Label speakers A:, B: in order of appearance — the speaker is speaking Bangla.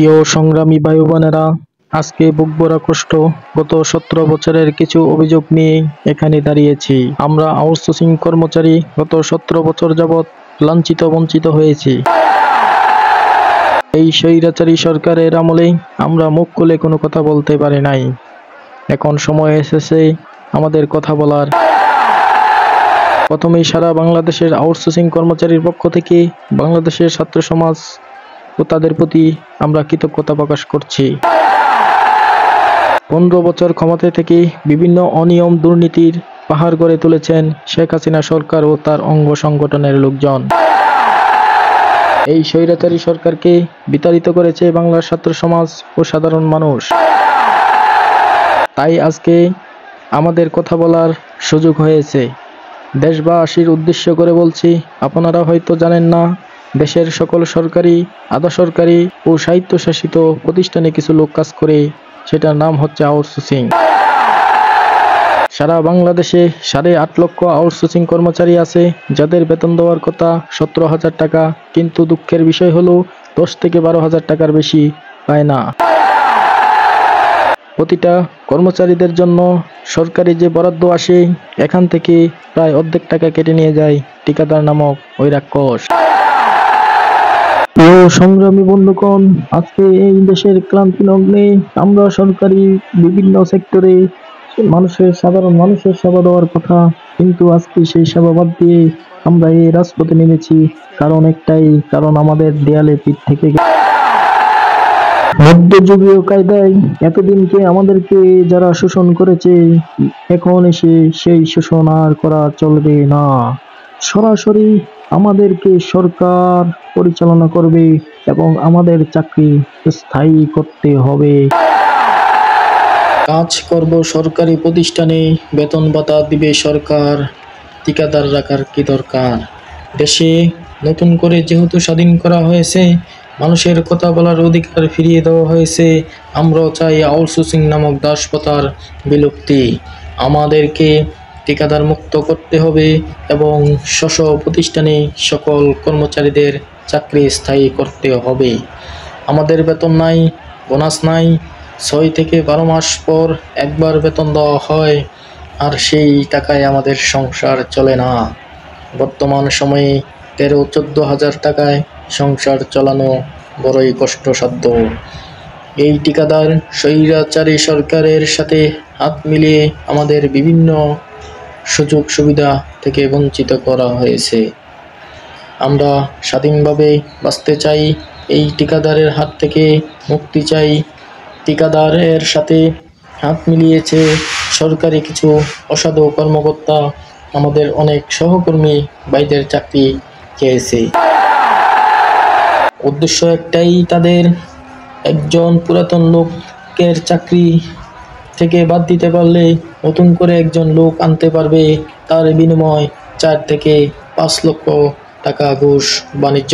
A: প্রিয় সংগ্রামী ভাই বোনেরা, আজকে বুক ভরা কষ্ট গত 17 বছরের কিছু অভিযোগ নিয়ে এখানে দাঁড়িয়েছি। আমরা আউটসোর্সিং কর্মচারী গত 17 বছর যাবৎ লাঞ্ছিত বঞ্চিত হয়েছি। এই স্বৈরাচারী সরকারের আমলে আমরা মুখ খুলে কোনো কথা বলতে পারি নাই। এখন সময় এসেছে আমাদের কথা বলার। প্রথমেই সারা বাংলাদেশের আউটসোর্সিং কর্মচারীর পক্ষ থেকে বাংলাদেশের ছাত্র সমাজ ও তাদের প্রতি আমরা কৃতজ্ঞতা প্রকাশ করছি। 15 বছর ক্ষমতায় থেকে বিভিন্ন অনিয়ম দুর্নীতির পাহাড় গড়ে তুলেছেন শেখ হাসিনা সরকার ও তার অঙ্গ সংগঠনের লোকজন। এই স্বৈরাচারী সরকারকে বিতাড়িত করেছে বাংলার ছাত্র সমাজ ও সাধারণ মানুষ। তাই আজকে আমাদের কথা বলার সুযোগ হয়েছে। দেশবাসীর উদ্দেশ্য করে বলছি, আপনারা হয়তো জানেন না, দেশের সকল সরকারি, আধা সরকারি ও স্বায়ত্তশাসিত প্রতিষ্ঠানে কিছু লোক কাজ করে, সেটার নাম হচ্ছে আউটসোর্সিং। সারা বাংলাদেশে 8.5 লক্ষ আউটসোর্সিং কর্মচারী আছে, যাদের বেতন দেওয়ার কথা 17,000 টাকা, কিন্তু দুঃখের বিষয় হলো 10 থেকে 12,000 টাকার বেশি পায় না। প্রতিটা কর্মচারীদের জন্য সরকারি যে বরাদ্দ আসে, এখান থেকে প্রায় অর্ধেক টাকা কেটে নিয়ে যায় ঠিকাদার নামক ওই রাক্ষস। প্রিয় সংগ্রামী বন্ধুগণ, আজকে এই দেশের ক্লান্তি লগ্নে আমরা সরকারি বিভিন্ন সেক্টরে সাধারণ মানুষের সেবা দেওয়ার কথা, কিন্তু আজকে সেই সেবা বাদ দিয়ে আমরা এই রাজপথে নেমেছি। কারণ একটাই, কারণ আমাদের দেয়ালে পিঠ থেকে মধ্যযুগীয় কায়দায় এতদিনকে আমাদেরকে যারা শোষণ করেছে, এখন এসে সেই শোষণ আর করা চলবে না। সরাসরি আমাদেরকে সরকার পরিচালনা করবে এবং আমাদের চাকরি স্থায়ী করতে হবে। কাজ করব সরকারি প্রতিষ্ঠানে, বেতন ভাতা দিবে সরকার, ঠিকাদার রাখার কি দরকার? দেশে নতুন করে যেহেতু স্বাধীন করা হয়েছে, মানুষের কথা বলার অধিকার ফিরিয়ে দেওয়া হয়েছে, আমরাও চাই আউটসোর্সিং নামক দাসপ্রথার বিলুপ্তি। আমাদেরকে ঠিকাদার মুক্ত করতে হবে এবং স্ব প্রতিষ্ঠানে সকল কর্মচারীদের চাকরি স্থায়ী করতে হবে। আমাদের বেতন নাই, বোনাস নাই, 6 থেকে 12 মাস পর একবার বেতন দেওয়া হয়, আর সেই টাকায় আমাদের সংসার চলে না। বর্তমান সময়ে 13-14 হাজার টাকায় সংসার চালানো বড়ই কষ্টসাধ্য। এই ঠিকাদার স্বৈরাচারী সরকারের সাথে হাত মিলিয়ে আমাদের বিভিন্ন সুযোগ সুবিধা থেকে বঞ্চিত করা হয়েছে। আমরা স্বাধীনভাবে বাঁচতে চাই, এই ঠিকাদারের হাত থেকে মুক্তি চাই। ঠিকাদারের সাথে হাত মিলিয়েছে সরকারি কিছু অসাধু কর্মকর্তা, আমাদের অনেক সহকর্মী ভাইদের চাকরি খেয়েছে। উদ্দেশ্য একটাই, তাদের একজন পুরাতন লোকের চাকরি থেকে বাদ দিতে পারলে নতুন করে একজন লোক আনতে পারবে, তার বিনিময় 4 থেকে 5 লক্ষ টাকা ঘুষ বাণিজ্য